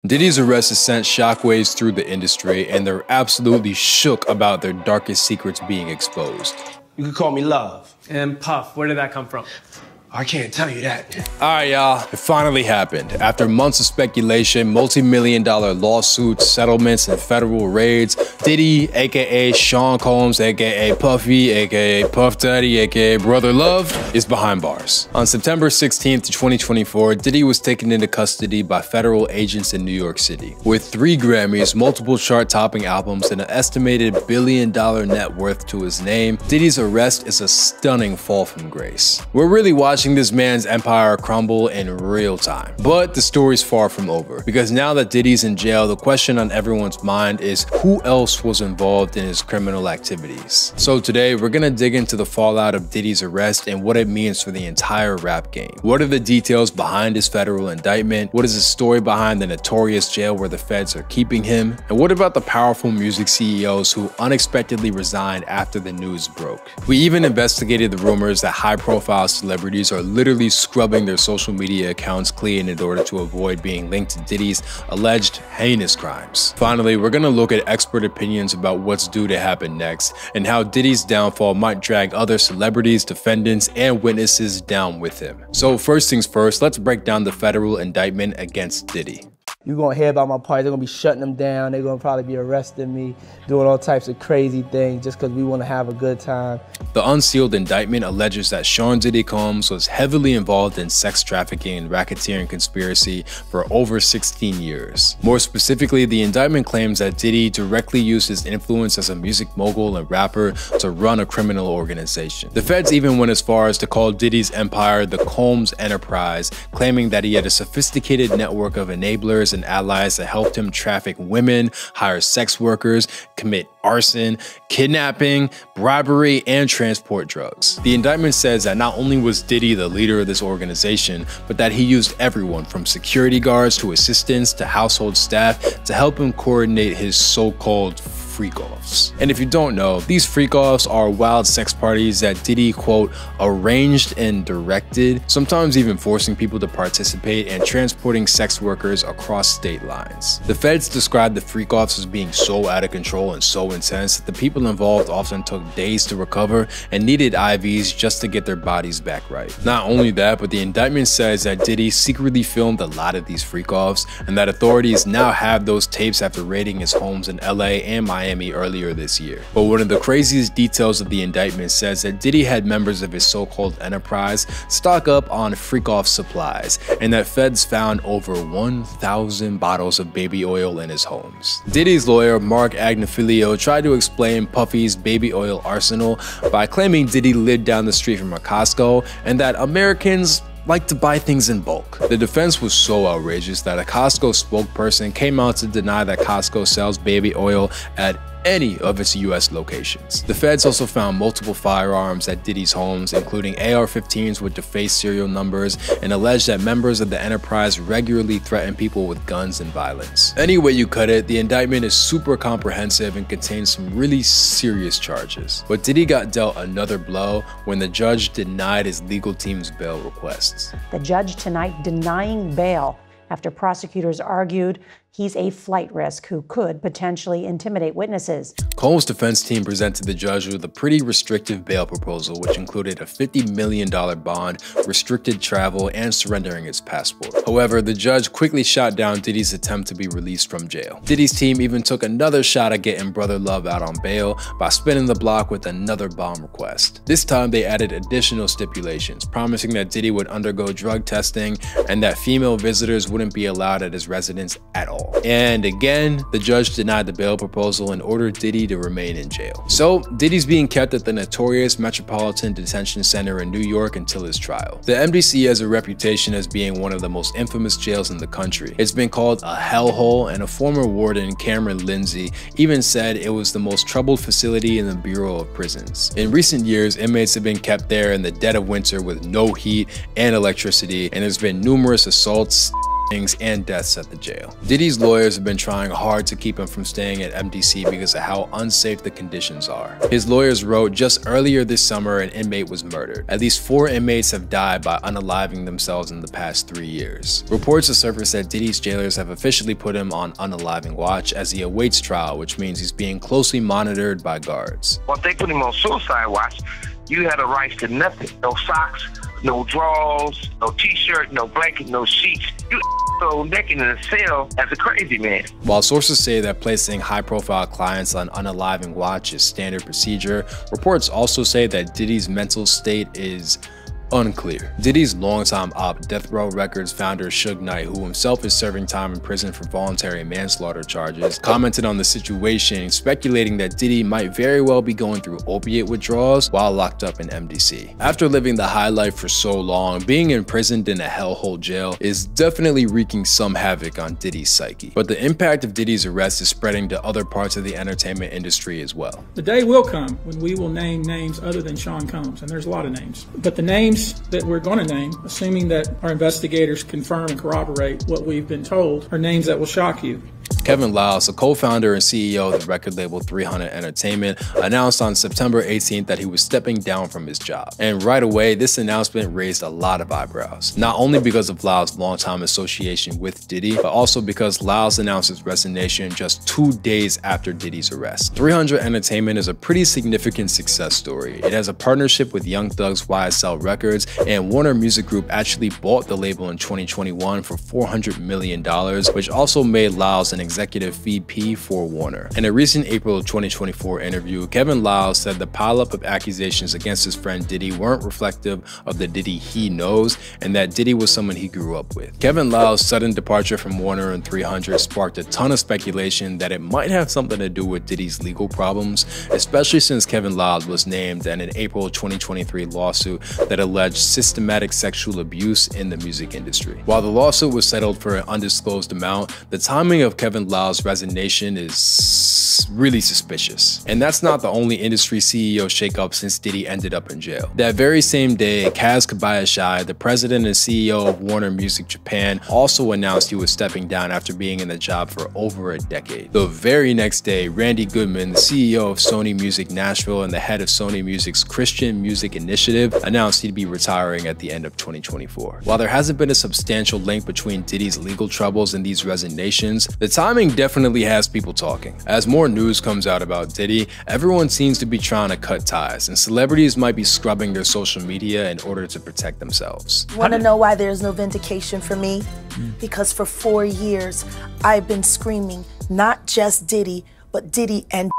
Diddy's arrest has sent shockwaves through the industry, and they're absolutely shook about their darkest secrets being exposed. You could call me Love. And Puff, where did that come from? I can't tell you that. All right, y'all, it finally happened. After months of speculation, multi-million-dollar lawsuits, settlements, and federal raids, Diddy, aka Sean Combs, aka Puffy, aka Puff Daddy, aka Brother Love, is behind bars. On September 16th, 2024, Diddy was taken into custody by federal agents in New York City. With 3 Grammys, multiple chart-topping albums, and an estimated $1 billion net worth to his name, Diddy's arrest is a stunning fall from grace. We're really watching this man's empire crumble in real time. But the story's far from over, because now that Diddy's in jail, the question on everyone's mind is who else was involved in his criminal activities. So today, we're gonna dig into the fallout of Diddy's arrest and what it means for the entire rap game. What are the details behind his federal indictment? What is the story behind the notorious jail where the feds are keeping him? And what about the powerful music CEOs who unexpectedly resigned after the news broke? We even investigated the rumors that high-profile celebrities are literally scrubbing their social media accounts clean in order to avoid being linked to Diddy's alleged heinous crimes. Finally, we're gonna look at expert opinions about what's due to happen next and how Diddy's downfall might drag other celebrities, defendants, and witnesses down with him. So first things first, let's break down the federal indictment against Diddy. You're gonna hear about my party, they're gonna be shutting them down, they're gonna probably be arresting me, doing all types of crazy things just because we wanna have a good time. The unsealed indictment alleges that Sean Diddy Combs was heavily involved in sex trafficking and racketeering conspiracy for over 16 years. More specifically, the indictment claims that Diddy directly used his influence as a music mogul and rapper to run a criminal organization. The feds even went as far as to call Diddy's empire the Combs Enterprise, claiming that he had a sophisticated network of enablers and allies that helped him traffic women, hire sex workers, commit arson, kidnapping, bribery, and transport drugs. The indictment says that not only was Diddy the leader of this organization, but that he used everyone from security guards to assistants to household staff to help him coordinate his so-called freak-offs. And if you don't know, these freak-offs are wild sex parties that Diddy, quote, arranged and directed, sometimes even forcing people to participate and transporting sex workers across state lines. The feds described the freak-offs as being so out of control and so intense that the people involved often took days to recover and needed IVs just to get their bodies back right. Not only that, but the indictment says that Diddy secretly filmed a lot of these freak-offs and that authorities now have those tapes after raiding his homes in LA and Miami earlier this year. But one of the craziest details of the indictment says that Diddy had members of his so-called enterprise stock up on freak-off supplies, and that feds found over 1,000 bottles of baby oil in his homes. Diddy's lawyer, Mark Agnifilio, tried to explain Puffy's baby oil arsenal by claiming Diddy lived down the street from a Costco and that Americans like to buy things in bulk. The defense was so outrageous that a Costco spokesperson came out to deny that Costco sells baby oil at any of its US locations. The feds also found multiple firearms at Diddy's homes, including AR-15s with defaced serial numbers, and alleged that members of the enterprise regularly threaten people with guns and violence. Any way you cut it, the indictment is super comprehensive and contains some really serious charges. But Diddy got dealt another blow when the judge denied his legal team's bail requests. The judge tonight denying bail after prosecutors argued he's a flight risk who could potentially intimidate witnesses. Combs' defense team presented the judge with a pretty restrictive bail proposal, which included a $50 million bond, restricted travel, and surrendering his passport. However, the judge quickly shot down Diddy's attempt to be released from jail. Diddy's team even took another shot at getting Brother Love out on bail by spinning the block with another bond request. This time, they added additional stipulations, promising that Diddy would undergo drug testing and that female visitors wouldn't be allowed at his residence at all. And again, the judge denied the bail proposal and ordered Diddy to remain in jail. So Diddy's being kept at the notorious Metropolitan Detention Center in New York until his trial. The MDC has a reputation as being one of the most infamous jails in the country. It's been called a hellhole, and a former warden, Cameron Lindsay, even said it was the most troubled facility in the Bureau of Prisons. In recent years, inmates have been kept there in the dead of winter with no heat and electricity, and there's been numerous assaults, and deaths at the jail. Diddy's lawyers have been trying hard to keep him from staying at MDC because of how unsafe the conditions are. His lawyers wrote, just earlier this summer an inmate was murdered. At least 4 inmates have died by unaliving themselves in the past 3 years. Reports have surfaced that Diddy's jailers have officially put him on unaliving watch as he awaits trial, which means he's being closely monitored by guards. Well, if they put him on suicide watch, you had a right to nothing. No socks, no drawers, no t-shirt, no blanket, no sheets. You so naked in a cell as a crazy man. While sources say that placing high-profile clients on unaliving watch is standard procedure, reports also say that Diddy's mental state is unclear. Diddy's longtime op, Death Row Records founder Suge Knight, who himself is serving time in prison for voluntary manslaughter charges, commented on the situation, speculating that Diddy might very well be going through opiate withdrawals while locked up in MDC. After living the high life for so long, being imprisoned in a hellhole jail is definitely wreaking some havoc on Diddy's psyche. But the impact of Diddy's arrest is spreading to other parts of the entertainment industry as well. The day will come when we will name names other than Sean Combs, and there's a lot of names. But the names that we're going to name, assuming that our investigators confirm and corroborate what we've been told, are names that will shock you. Kevin Liles, a co-founder and CEO of the record label 300 Entertainment, announced on September 18th that he was stepping down from his job. And right away, this announcement raised a lot of eyebrows. Not only because of Liles' longtime association with Diddy, but also because Liles announced his resignation just 2 days after Diddy's arrest. 300 Entertainment is a pretty significant success story. It has a partnership with Young Thug's YSL Records, and Warner Music Group actually bought the label in 2021 for $400 million, which also made Liles an executive VP for Warner. In a recent April 2024 interview, Kevin Liles said the pileup of accusations against his friend Diddy weren't reflective of the Diddy he knows, and that Diddy was someone he grew up with. Kevin Liles' sudden departure from Warner and 300 sparked a ton of speculation that it might have something to do with Diddy's legal problems, especially since Kevin Liles was named in an April 2023 lawsuit that alleged systematic sexual abuse in the music industry. While the lawsuit was settled for an undisclosed amount, the timing of Kevin Liles' resignation is really suspicious. And that's not the only industry CEO shakeup since Diddy ended up in jail. That very same day, Kaz Kobayashi, the president and CEO of Warner Music Japan, also announced he was stepping down after being in the job for over a decade. The very next day, Randy Goodman, the CEO of Sony Music Nashville and the head of Sony Music's Christian Music Initiative, announced he'd be retiring at the end of 2024. While there hasn't been a substantial link between Diddy's legal troubles and these resignations, the timing definitely has people talking. As more news comes out about Diddy, everyone seems to be trying to cut ties, and celebrities might be scrubbing their social media in order to protect themselves. Want to know why there's no vindication for me? Because for 4 years, I've been screaming, not just Diddy, but Diddy and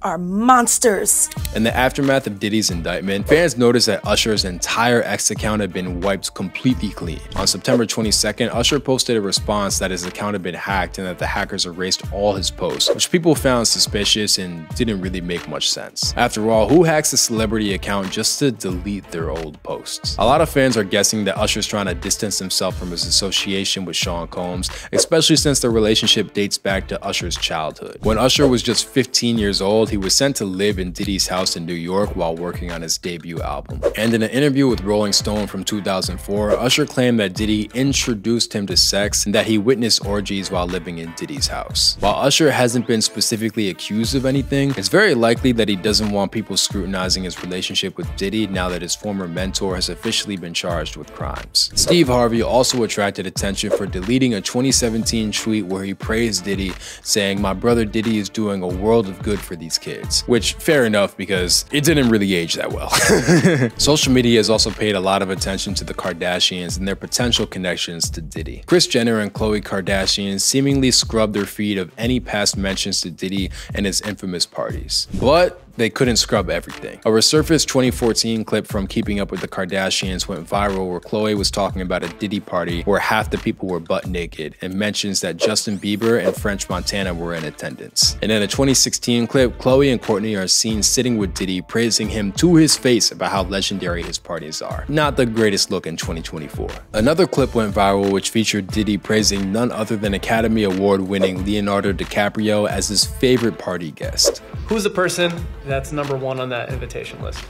are monsters. In the aftermath of Diddy's indictment, fans noticed that Usher's entire X account had been wiped completely clean. On September 22nd, Usher posted a response that his account had been hacked and that the hackers erased all his posts, which people found suspicious and didn't really make much sense. After all, who hacks a celebrity account just to delete their old posts? A lot of fans are guessing that Usher's trying to distance himself from his association with Sean Combs, especially since their relationship dates back to Usher's childhood. When Usher was just 15 years old, he was sent to live in Diddy's house in New York while working on his debut album. And in an interview with Rolling Stone from 2004, Usher claimed that Diddy introduced him to sex and that he witnessed orgies while living in Diddy's house. While Usher hasn't been specifically accused of anything, it's very likely that he doesn't want people scrutinizing his relationship with Diddy now that his former mentor has officially been charged with crimes. Steve Harvey also attracted attention for deleting a 2017 tweet where he praised Diddy, saying, "My brother Diddy is doing a world of good for these kids," which fair enough because it didn't really age that well. Social media has also paid a lot of attention to the Kardashians and their potential connections to Diddy. Kris Jenner and Khloe Kardashian seemingly scrubbed their feed of any past mentions to Diddy and his infamous parties. But they couldn't scrub everything. A resurfaced 2014 clip from Keeping Up with the Kardashians went viral where Khloe was talking about a Diddy party where half the people were butt naked and mentions that Justin Bieber and French Montana were in attendance. And in a 2016 clip, Khloe and Kourtney are seen sitting with Diddy praising him to his face about how legendary his parties are. Not the greatest look in 2024. Another clip went viral which featured Diddy praising none other than Academy Award winning Leonardo DiCaprio as his favorite party guest. Who's the person that's #1 on that invitation list?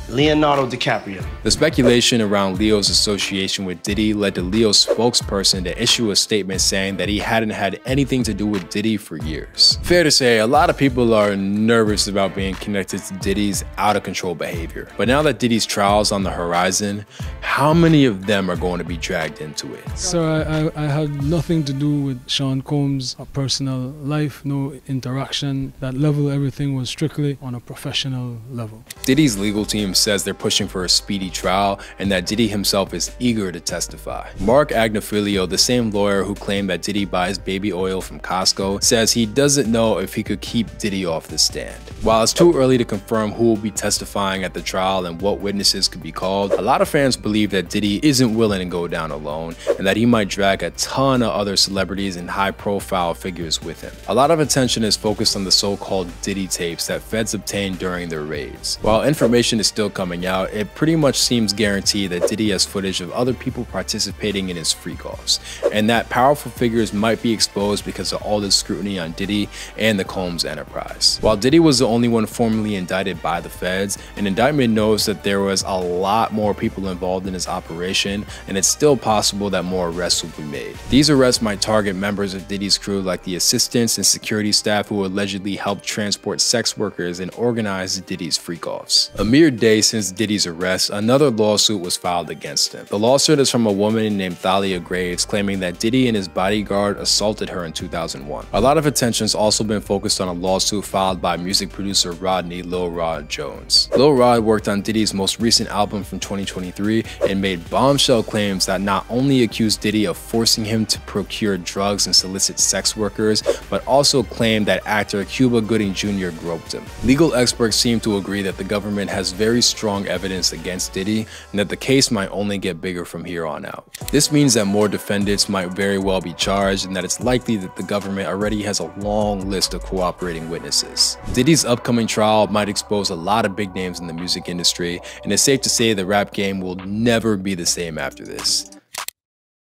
Leonardo DiCaprio. The speculation around Leo's association with Diddy led to Leo's spokesperson to issue a statement saying that he hadn't had anything to do with Diddy for years. Fair to say, a lot of people are nervous about being connected to Diddy's out-of-control behavior. But now that Diddy's trial is on the horizon, how many of them are going to be dragged into it? So I had nothing to do with Sean Combs' personal life, no interaction. That level, everything was strictly on a professional level. Diddy's legal team says they're pushing for a speedy trial and that Diddy himself is eager to testify. Mark Agnifilio, the same lawyer who claimed that Diddy buys baby oil from Costco, says he doesn't know if he could keep Diddy off the stand. While it's too early to confirm who will be testifying at the trial and what witnesses could be called, a lot of fans believe that Diddy isn't willing to go down alone and that he might drag a ton of other celebrities and high-profile figures with him. A lot of attention is focused on the so-called Diddy tapes that feds obtained during their raids. While information is still coming out, it pretty much seems guaranteed that Diddy has footage of other people participating in his freak-offs, and that powerful figures might be exposed because of all this scrutiny on Diddy and the Combs enterprise. While Diddy was the only one formally indicted by the feds, an indictment knows that there was a lot more people involved in this operation, and it's still possible that more arrests will be made. These arrests might target members of Diddy's crew like the assistants and security staff who allegedly helped transport sex workers and organize Diddy's freak-offs. A mere day since Diddy's arrest, another lawsuit was filed against him. The lawsuit is from a woman named Thalia Graves, claiming that Diddy and his bodyguard assaulted her in 2001. A lot of attention's also been focused on a lawsuit filed by music producer Rodney Lil Rod Jones. Lil Rod worked on Diddy's most recent album from 2023 and made bombshell claims that not only accused Diddy of forcing him to procure drugs and solicit sex workers, but also claimed that actor Cuba Gooding Jr. groped him. Legal experts seem to agree that the government has very strong evidence against Diddy and that the case might only get bigger from here on out. This means that more defendants might very well be charged and that it's likely that the government already has a long list of cooperating witnesses. Diddy's upcoming trial might expose a lot of big names in the music industry, and it's safe to say the rap game will never be the same after this.